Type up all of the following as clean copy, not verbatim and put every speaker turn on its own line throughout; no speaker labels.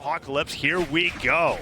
Apocalypse. Here we go.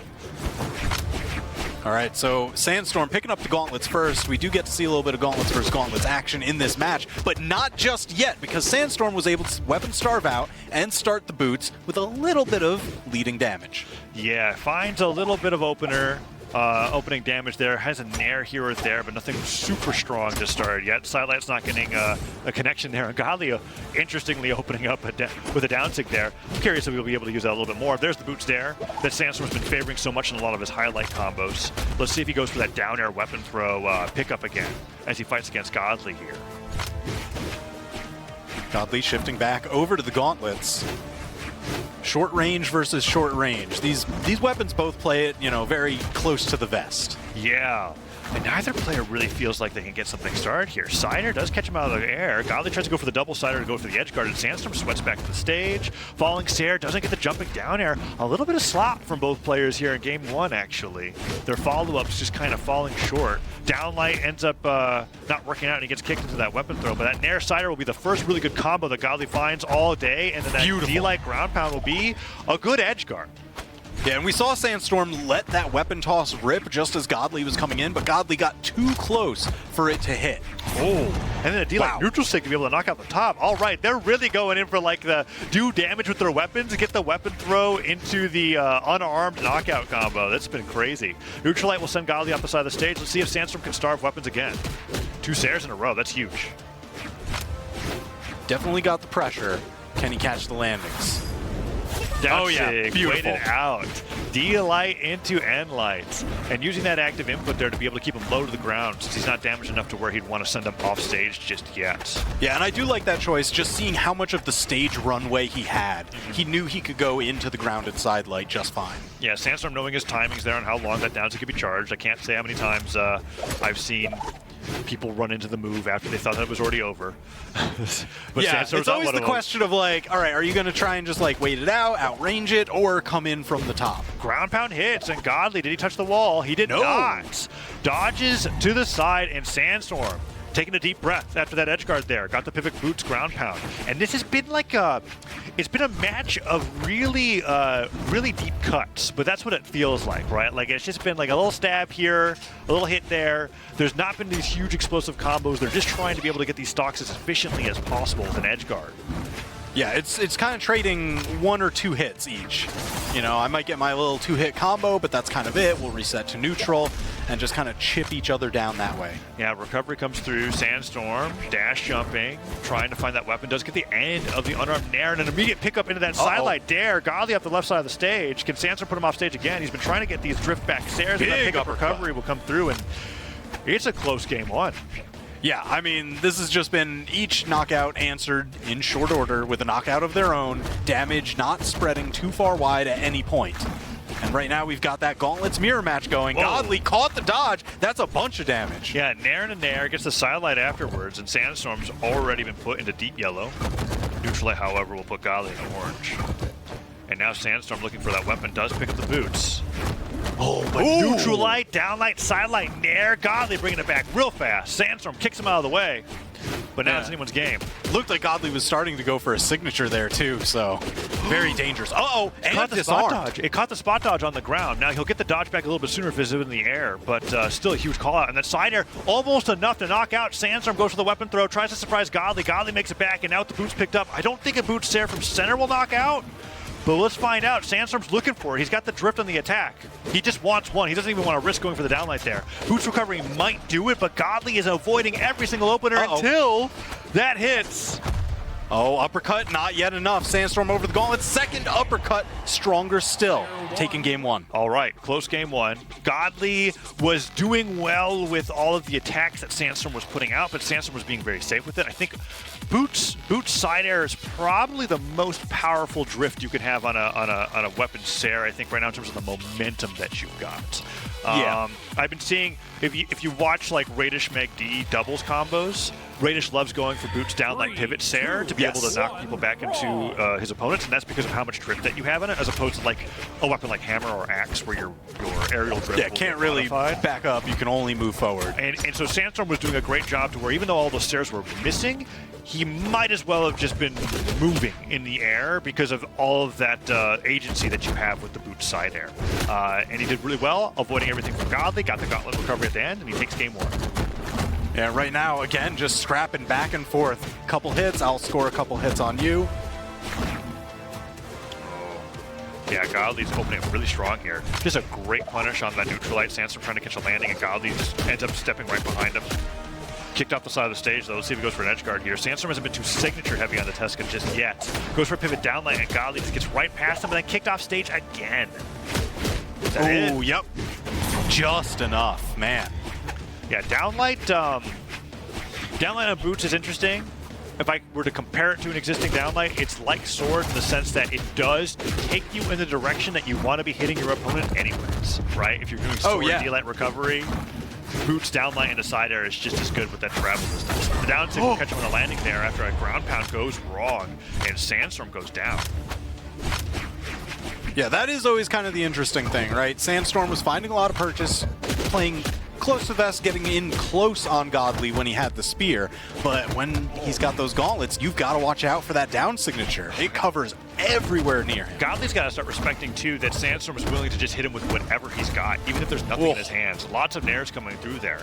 All right, so Sandstorm picking up the gauntlets first. We do get to see a little bit of gauntlets versus gauntlets action in this match, but not just yet, because Sandstorm was able to weapon starve out and start the boots with a little bit of leading damage.
Yeah, finds a little bit of opening damage there. Has a nair here or there, but nothing super strong to start yet. Sidelight's not getting a connection there. And Godly, interestingly, opening up with a down tick there. I'm curious if we'll be able to use that a little bit more. There's the boots there that Sandstorm's been favoring so much in a lot of his highlight combos. Let's see if he goes for that down air weapon throw pickup again as he fights against Godly here.
Godly shifting back over to the gauntlets. Short range versus short range. These weapons both play it, very close to the vest.
Yeah. And neither player really feels like they can get something started here. Sider does catch him out of the air. Godly tries to go for the double Sider to go for the edge guard, and Sandstorm sweats back to the stage. Falling Sair doesn't get the jumping down air. A little bit of slop from both players here in game one, actually. Their follow-ups just kind of falling short. Downlight ends up not working out, and he gets kicked into that weapon throw. But that Nair Sider will be the first really good combo that Godly finds all day, and then that D-Light ground pound will be a good edge guard.
Yeah, and we saw Sandstorm let that weapon toss rip just as Godly was coming in, but Godly got too close for it to hit.
Oh, and then a D-Light neutral stick to be able to knock out the top. All right, they're really going in for like the do damage with their weapons, get the weapon throw into the unarmed knockout combo. That's been crazy. Neutralite will send Godly off the side of the stage. Let's see if Sandstorm can starve weapons again. 2 Sairs in a row, that's huge.
Definitely got the pressure. Can he catch the landings?
Down
beautiful.
Waited out. D-Light into N-Light. And using that active input there to be able to keep him low to the ground since he's not damaged enough to where he'd want to send him off stage just yet.
Yeah, and I do like that choice, just seeing how much of the stage runway he had. He knew he could go into the grounded side light just fine.
Yeah, Sandstorm knowing his timings there on how long that down tick could be charged. I can't say how many times I've seen people run into the move after they thought that it was already over. But
yeah, it's always the question of like, all right, are you going to try and just like wait it out, outrange it, or come in from the top?
Ground pound hits, and Godly, did he touch the wall? He did not. Dodges to the side, and Sandstorm taking a deep breath after that edge guard there. Got the pivot boots ground pound. And this has been like it's been a match of really, really deep cuts, but that's what it feels like, right? Like it's just been like a little stab here, a little hit there. There's not been these huge explosive combos. They're just trying to be able to get these stocks as efficiently as possible with an edge guard.
Yeah, it's kind of trading 1 or 2 hits each. I might get my little 2-hit combo, but that's kind of it. We'll reset to neutral and just kind of chip each other down that way.
Yeah, recovery comes through. Sandstorm, dash jumping, trying to find that weapon. Does get the end of the unarmed Nair and an immediate pickup into that sidelight dare. Godly off the left side of the stage. Can Sandstorm put him off stage again? He's been trying to get these drift back stairs, and that pickup recovery will come through, and it's a close game one.
Yeah, I mean, this has just been each knockout answered in short order with a knockout of their own, damage not spreading too far wide at any point. And right now we've got that Gauntlets mirror match going. Whoa. Godly caught the dodge. That's a bunch of damage.
Yeah, Nair and a Nair gets the sidelight afterwards, and Sandstorm's already been put into deep yellow. Neutralite, however, will put Godly in orange. And now Sandstorm looking for that weapon, does pick up the boots. Oh, but Neutralite, downlight, sidelight, Nair, Godly bringing it back real fast. Sandstorm kicks him out of the way, but now it's anyone's game.
Looked like Godly was starting to go for a signature there too, so very dangerous. Uh-oh,
and caught the spot dodge. It caught the spot dodge on the ground. Now he'll get the dodge back a little bit sooner if it's in the air, but still a huge call out. And that side air, almost enough to knock out. Sandstorm goes for the weapon throw, tries to surprise Godly. Godly makes it back, and now with the boots picked up, I don't think a boots there from center will knock out. But let's find out. Sandstorm's looking for it. He's got the drift on the attack. He just wants one. He doesn't even want to risk going for the downlight there. Boots recovery might do it, but Godly is avoiding every single opener until that hits.
Oh, uppercut, not yet enough. Sandstorm over the gauntlet. Second uppercut, stronger still. Taking game one.
All right, close game one. Godly was doing well with all of the attacks that Sandstorm was putting out, but Sandstorm was being very safe with it. I think Boots side air is probably the most powerful drift you can have on a weapon Sair, I think, right now in terms of the momentum that you've got.
Yeah.
I've been seeing, if you watch like Radish Meg D doubles combos, Radish loves going for boots down like pivot Sair to be able to knock people back into his opponents, and that's because of how much drift that you have in it, as opposed to like a weapon like hammer or axe where your aerial drift
can't really back up, you can only move forward.
And so Sandstorm was doing a great job to where even though all the stairs were missing, he might as well have just been moving in the air because of all of that agency that you have with the boot side air. And he did really well, avoiding everything from Godly, got the gauntlet recovery at the end, and he takes game 1.
Yeah, right now, again, just scrapping back and forth. Couple hits, I'll score a couple hits on you.
Yeah, Godly's opening up really strong here. Just a great punish on that neutralite. Sandstorm trying to catch a landing, and Godly just ends up stepping right behind him. Kicked off the side of the stage, though. Let's see if he goes for an edge guard here. Sandstorm hasn't been too signature heavy on the Tesca just yet. Goes for a pivot downlight, and Godly just gets right past him, and then kicked off stage again.
Oh, yep. Just enough, man.
Yeah, downlight on boots is interesting. If I were to compare it to an existing downlight, it's like sword in the sense that it does take you in the direction that you want to be hitting your opponent anyways, right? If you're doing sword D-light recovery, boots downlight into side air is just as good with that travel distance. The down tick will catch him on the landing there after a ground pound goes wrong, and Sandstorm goes down.
Yeah, that is always kind of the interesting thing, right? Sandstorm was finding a lot of purchase, playing close to vest, getting in close on Godly when he had the spear, but when he's got those gauntlets, you've got to watch out for that down signature. It covers everywhere near him.
Godly's got to start respecting, too, that Sandstorm is willing to just hit him with whatever he's got, even if there's nothing in his hands. Lots of nairs coming through there.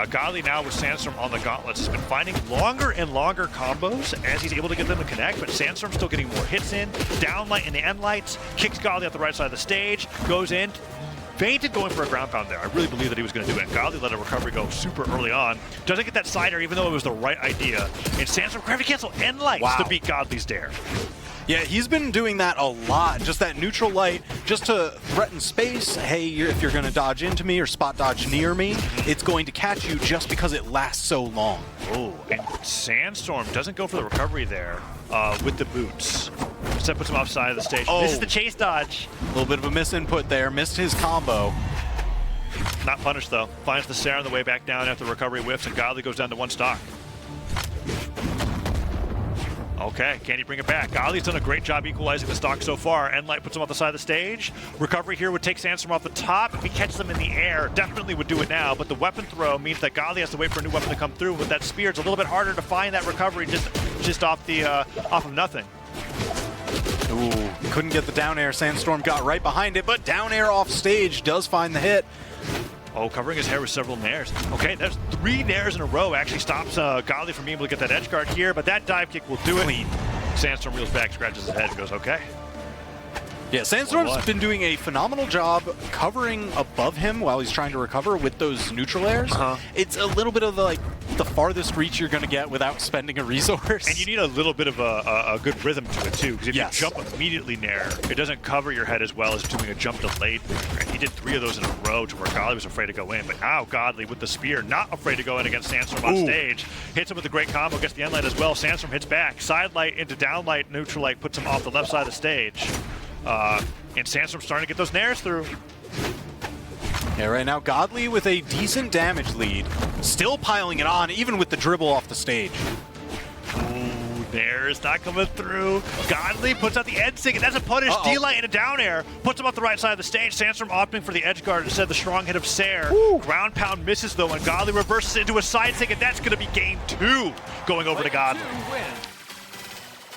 Godly now with Sandstorm on the gauntlets has been finding longer and longer combos as he's able to get them to connect, but Sandstorm's still getting more hits in. Downlight in the end lights, kicks Godly off the right side of the stage, goes in, fainted going for a ground pound there. I really believe that he was going to do it. Godly let a recovery go super early on. Doesn't get that side air even though it was the right idea. And Sandstorm gravity cancel end lights to beat Godly's dare.
Yeah, he's been doing that a lot. Just that neutral light, just to threaten space. Hey, if you're going to dodge into me or spot dodge near me, it's going to catch you just because it lasts so long.
Oh, and Sandstorm doesn't go for the recovery there with the boots. Instead puts him offside of the stage.
Oh.
This is the chase dodge.
A little bit of a misinput there. Missed his combo.
Not punished, though. Finds the Sair on the way back down after the recovery whiffs, and Godly goes down to 1 stock. Okay, can he bring it back? Godly's done a great job equalizing the stock so far. Endlight puts him off the side of the stage. Recovery here would take Sandstorm off the top. If he catches them in the air, definitely would do it now, but the weapon throw means that Godly has to wait for a new weapon to come through. With that spear, it's a little bit harder to find that recovery just off of nothing.
Ooh, couldn't get the down air. Sandstorm got right behind it, but down air off stage does find the hit.
Oh, covering his hair with several nairs. Okay, there's 3 nairs in a row. Actually stops Godly from being able to get that edge guard here, but that dive kick will do it. Clean. Sandstorm wheels back, scratches his head, and goes, okay.
Yeah, Sandstorm's been doing a phenomenal job covering above him while he's trying to recover with those neutral airs. It's a little bit of the farthest reach you're going to get without spending a resource.
And you need a little bit of a good rhythm to it, too, because if you jump immediately nair, it doesn't cover your head as well as doing a jump delayed nair. And he did 3 of those in a row to where Godly was afraid to go in, but now Godly with the spear, not afraid to go in against Sandstorm on stage. Hits him with a great combo, gets the end light as well. Sandstorm hits back. Side light into down light, neutral light puts him off the left side of the stage. And Sandstorm's starting to get those nairs through.
Yeah, right now Godly with a decent damage lead. Still piling it on, even with the dribble off the stage.
Ooh, nairs not coming through. Godly puts out the end sig, and that's a punish. D-light into down air. Puts him off the right side of the stage. Sandstorm opting for the edge guard instead of the strong hit of Sair. Ground pound misses, though, and Godly reverses into a side sig, and that's going to be game 2 going over to Godly.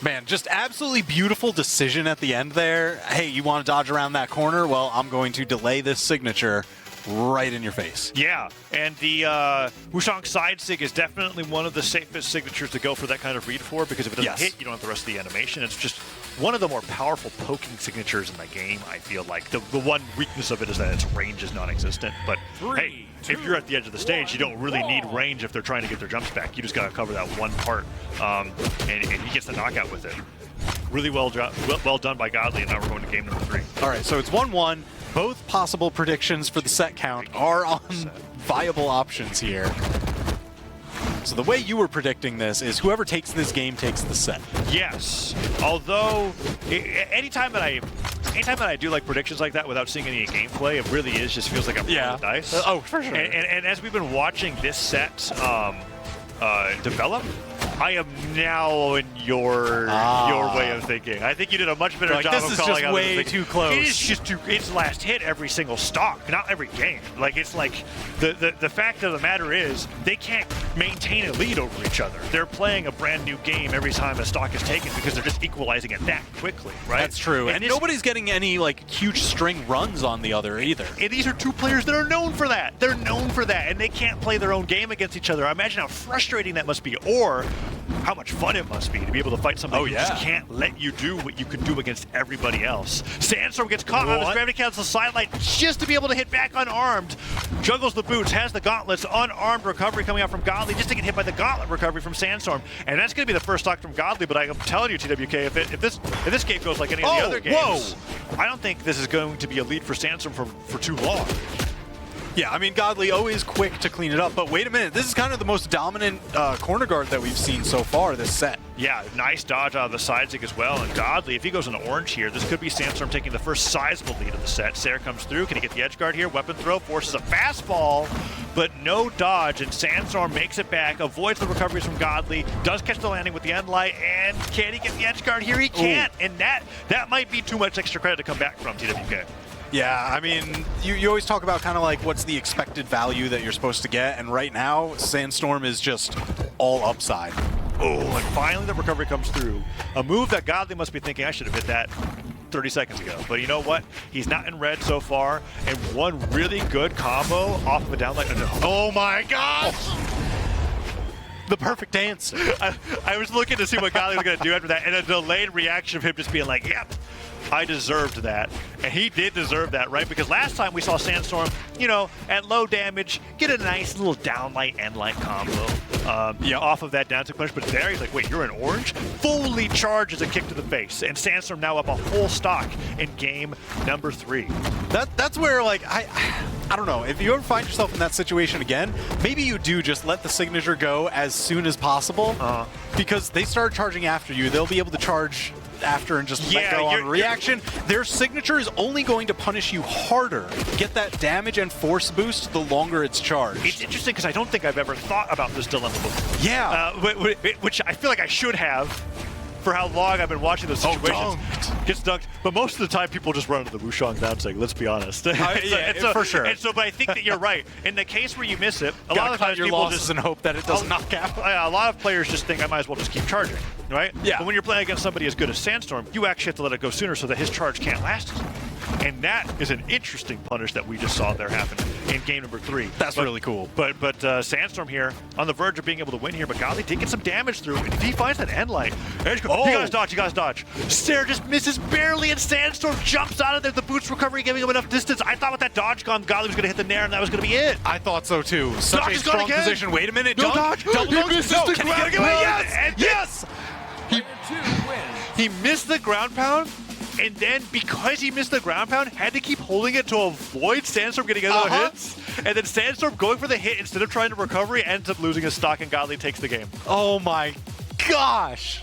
Man, just absolutely beautiful decision at the end there. Hey, you want to dodge around that corner? Well, I'm going to delay this signature right in your face.
Yeah, and the Wusong side sig is definitely one of the safest signatures to go for that kind of read for, because if it doesn't hit, you don't have the rest of the animation. It's just one of the more powerful poking signatures in the game, I feel like. The one weakness of it is that its range is non-existent, but hey, if you're at the edge of the stage, you don't really need range if they're trying to get their jumps back. You just got to cover that one part, and he gets the knockout with it. Really well done by Godly, and now we're going to game number 3.
All right, so it's 1-1. Both possible predictions for the set count are on viable options here. So the way you were predicting this is whoever takes this game takes the set.
Yes, although anytime that I anytime that I do like predictions like that without seeing any gameplay, it really is just feels like I'm rolling the dice.
Oh, for sure.
And as we've been watching this set develop, I am now in your way of thinking. I think you did a much better job of calling out.
This is just way too close.
It is just it's last hit every single stock, not every game. Like it's like the fact of the matter is they can't maintain a lead over each other. They're playing a brand new game every time a stock is taken because they're just equalizing it that quickly, right?
That's true. And nobody's getting any like huge string runs on the other either.
And these are two players that are known for that. They're known for that, and they can't play their own game against each other. I imagine how frustrating that must be, or how much fun it must be to be able to fight somebody who just can't let you do what you can do against everybody else. Sandstorm gets caught on his gravity cancel sideline just to be able to hit back unarmed. Juggles the boots, has the gauntlets, unarmed recovery coming out from Godly just to get hit by the gauntlet recovery from Sandstorm. And that's going to be the first stock from Godly, but I'm telling you, TWK, if this game goes like any of the other games, I don't think this is going to be a lead for Sandstorm for too long.
Yeah, I mean, Godly always quick to clean it up, but wait a minute, this is kind of the most dominant corner guard that we've seen so far this set.
Yeah, nice dodge out of the side zig as well, and Godly, if he goes in orange here, this could be Sandstorm taking the first sizable lead of the set. Sair comes through, can he get the edge guard here? Weapon throw, forces a fastball, but no dodge, and Sandstorm makes it back, avoids the recoveries from Godly, does catch the landing with the end light, and can he get the edge guard here? He can't, and that might be too much extra credit to come back from, TWK.
Yeah, I mean, you always talk about kind of like what's the expected value that you're supposed to get, and right now, Sandstorm is just all upside.
Oh, and finally the recovery comes through. A move that Godly must be thinking, I should have hit that 30 seconds ago. But you know what? He's not in red so far, and one really good combo off of a downlight. Oh my gosh!
The perfect answer.
I was looking to see what Godly was going to do after that, and a delayed reaction of him just being like, yep. I deserved that. And he did deserve that, right? Because last time we saw Sandstorm, you know, at low damage, get a nice little downlight, endlight combo off of that down tick punch. But there he's like, wait, you're in orange? Fully charges a kick to the face. And Sandstorm now up a whole stock in game number 3.
That's where, like, I don't know. If you ever find yourself in that situation again, maybe you do just let the signature go as soon as possible. Because they start charging after you. They'll be able to charge after and just let go on reaction. Their signature is only going to punish you harder. Get that damage and force boost the longer it's charged.
It's interesting because I don't think I've ever thought about this dilemma before.
Yeah.
Which I feel like I should have for how long I've been watching those situations. Gets dunked. But most of the time people just run into the Wushang down saying, let's be honest.
For sure.
And so, but I think that you're right. In the case where you miss it, a lot of times
your
people
losses
just
and hope that it doesn't knock out.
A lot of players just think I might as well just keep charging, right?
Yeah.
But when you're playing against somebody as good as Sandstorm, you actually have to let it go sooner so that his charge can't last as long. And that is an interesting punish that we just saw there happen in game number 3.
That's really cool.
But Sandstorm here on the verge of being able to win here, but Godly did get some damage through, and if he finds that end light, he got his dodge, Sair just misses barely, and Sandstorm jumps out of there. The boots recovery giving him enough distance. I thought with that dodge gun, Godly was going to hit the nair, and that was going to be it.
I thought so too. Such a strong position. Wait a minute.
No dodge.
Double
He misses the ground pound.
Yes.
He missed the ground pound, and then because he missed the ground pound, had to keep holding it to avoid Sandstorm getting other hits. And then Sandstorm going for the hit instead of trying to recovery ends up losing his stock, and Godly takes the game.
Oh my gosh.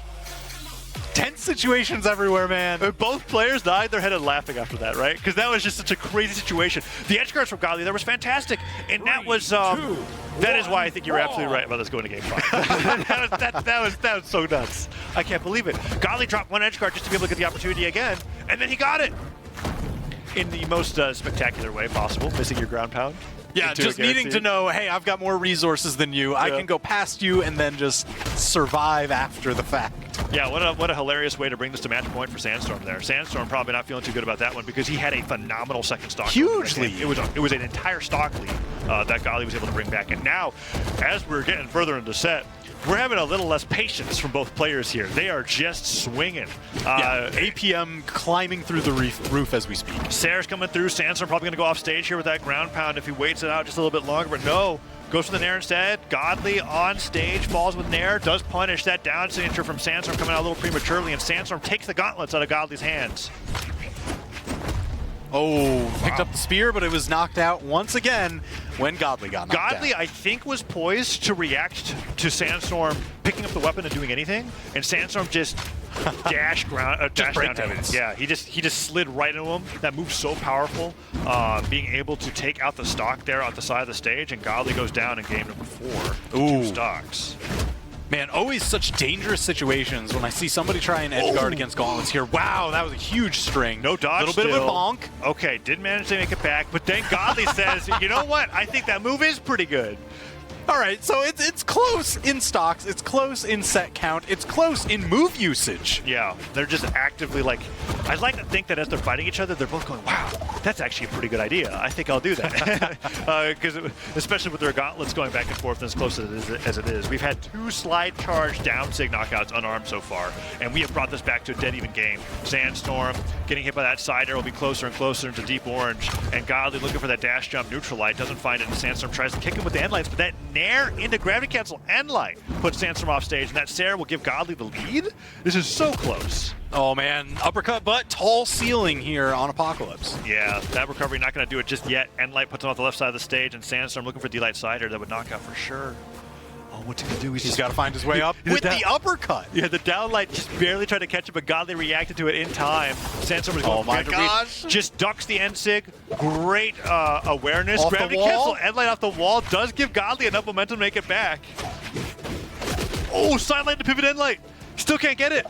Tense situations everywhere, man.
Both players died their head and laughing after that, right? Because that was just such a crazy situation. The edge guards from Godly, that was fantastic. And that was, that is why I think you're absolutely right about this going to game 5. that was so nuts. I can't believe it. Godly dropped one edge guard just to be able to get the opportunity again, and then he got it. In the most spectacular way possible, missing your ground pound.
Yeah, just needing to know, hey, I've got more resources than you. I can go past you and then just survive after the fact.
Yeah, what a hilarious way to bring this to match point for Sandstorm there. Sandstorm probably not feeling too good about that one because he had a phenomenal second stock.
Hugely.
It was an entire stock lead that Godly was able to bring back. And now, as we're getting further into the set, we're having a little less patience from both players here. They are just swinging.
APM climbing through the roof as we speak.
Sair's coming through. Sandstorm probably going to go off stage here with that ground pound if he waits it out just a little bit longer, but no. Goes for the Nair instead. Godly on stage, falls with Nair, does punish that down signature from Sandstorm coming out a little prematurely, and Sandstorm takes the gauntlets out of Godly's hands.
Picked up the spear, but it was knocked out once again when Godly got knocked out.
Godly, I think, was poised to react to Sandstorm picking up the weapon and doing anything, and Sandstorm just dash down
breakdowns.
heavy. Yeah, he just slid right into him. That move's so powerful. Being able to take out the stock there on the side of the stage, and Godly goes down in game number 4.
Ooh.
2 stocks.
Man, always such dangerous situations when I see somebody try an edge guard against Gauntlets here. Wow, that was a huge string.
No dodge.
Little bit of a bonk.
Okay, didn't manage to make it back, but then Godly says, you know what? I think that move is pretty good.
All right, so it's close in stocks, it's close in set count, it's close in move usage.
Yeah, they're just actively like, I'd like to think that as they're fighting each other, they're both going, wow, that's actually a pretty good idea. I think I'll do that. Because especially with their gauntlets going back and forth as close as it is. We've had 2 slide charge down sig knockouts unarmed so far, and we have brought this back to a dead even game. Sandstorm getting hit by that side arrow will be closer and closer into deep orange, and Godly looking for that dash jump neutral light, doesn't find it, and Sandstorm tries to kick him with the end lights, but that nair into gravity cancel end light puts Sandstorm off stage, and that Sarah will give Godly the lead. This is so close.
Oh man, uppercut but tall ceiling here on Apocalypse.
Yeah, that recovery not going to do it just yet. End light puts him off the left side of the stage, and Sandstorm looking for D-Light Cider that would knock out for sure. Oh, what's he going to do?
He's got to find his way up with the uppercut.
Yeah, the down light just barely tried to catch him, but Godly reacted to it in time. Sandstorm was going
oh my gosh.
Just ducks the end sig. Great awareness.
Off
Gravity
the wall?
cancel. End light off the wall does give Godly enough momentum to make it back. Oh, sideline to pivot end light. Still can't get it.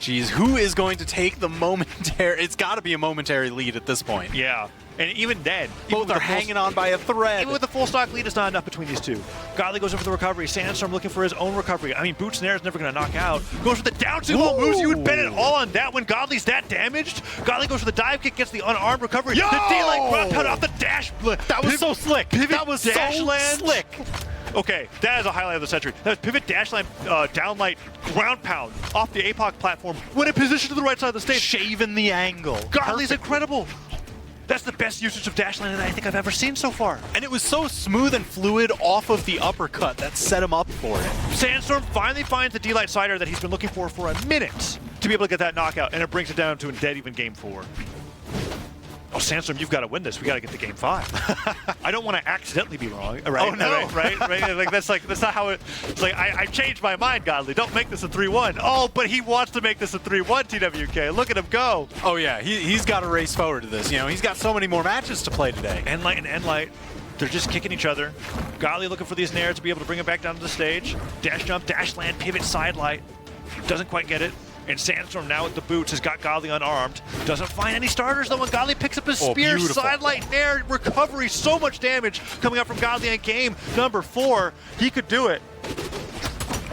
Jeez, who is going to take the momentary? It's got to be a momentary lead at this point.
Yeah, and even then,
both are hanging on by a thread.
Even with the full stock lead, it's not enough between these two. Godly goes in for the recovery. Sandstorm looking for his own recovery. I mean, Boots Nair is never going to knock out. Goes for the down two wall moves. You would bet it all on that when Godly's that damaged. Godly goes for the dive kick, gets the unarmed recovery.
Yo!
The D-Light ground pound off the dash.
That was so slick. That was
dash
so
land.
slick.
Okay, that is a highlight of the century. That was pivot dash line, downlight, ground pound off the APOC platform when in position to the right side of the stage.
Shaving the angle.
Godly's incredible. That's the best usage of dash line that I think I've ever seen so far.
And it was so smooth and fluid off of the uppercut that set him up for it.
Sandstorm finally finds the D-Light Cider that he's been looking for a minute to be able to get that knockout, and it brings it down to a dead even game 4. Oh, Sandstorm, you've got to win this. We got to get to game 5. I don't want to accidentally be wrong. Right?
Oh no!
Right? Like that's not how it. It's like I changed my mind, Godly. Don't make this a 3-1. Oh, but he wants to make this a 3-1. TWK, look at him go.
Oh yeah, he's got to race forward to this. You know, he's got so many more matches to play today.
End light and end light. They're just kicking each other. Godly looking for these nairs to be able to bring him back down to the stage. Dash jump, dash land, pivot, side light. Doesn't quite get it. And Sandstorm now with the boots has got Godly unarmed. Doesn't find any starters though when Godly picks up his spear. Sidelight nair, recovery, so much damage coming up from Godly in game number 4. He could do it.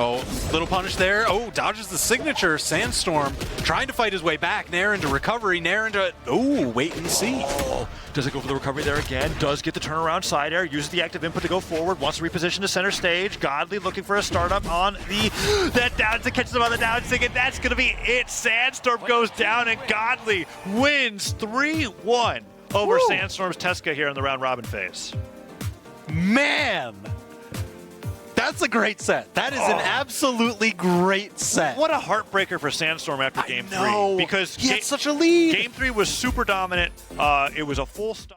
Oh, little punish there. Oh, dodges the signature. Sandstorm trying to fight his way back. Nair into recovery. Nair into... Oh, wait and see.
Oh, does it go for the recovery there again? Does get the turnaround side air. Uses the active input to go forward. Wants to reposition to center stage. Godly looking for a startup on the... That down to catches him on the down sig, and that's going to be it. Sandstorm goes down, and Godly wins 3-1 over Sandstorm's Tesca here in the round robin phase.
Man! That's a great set. That is an absolutely great set.
What a heartbreaker for Sandstorm after game 3. Because
he had such a lead.
Game 3 was super dominant. It was a full stop.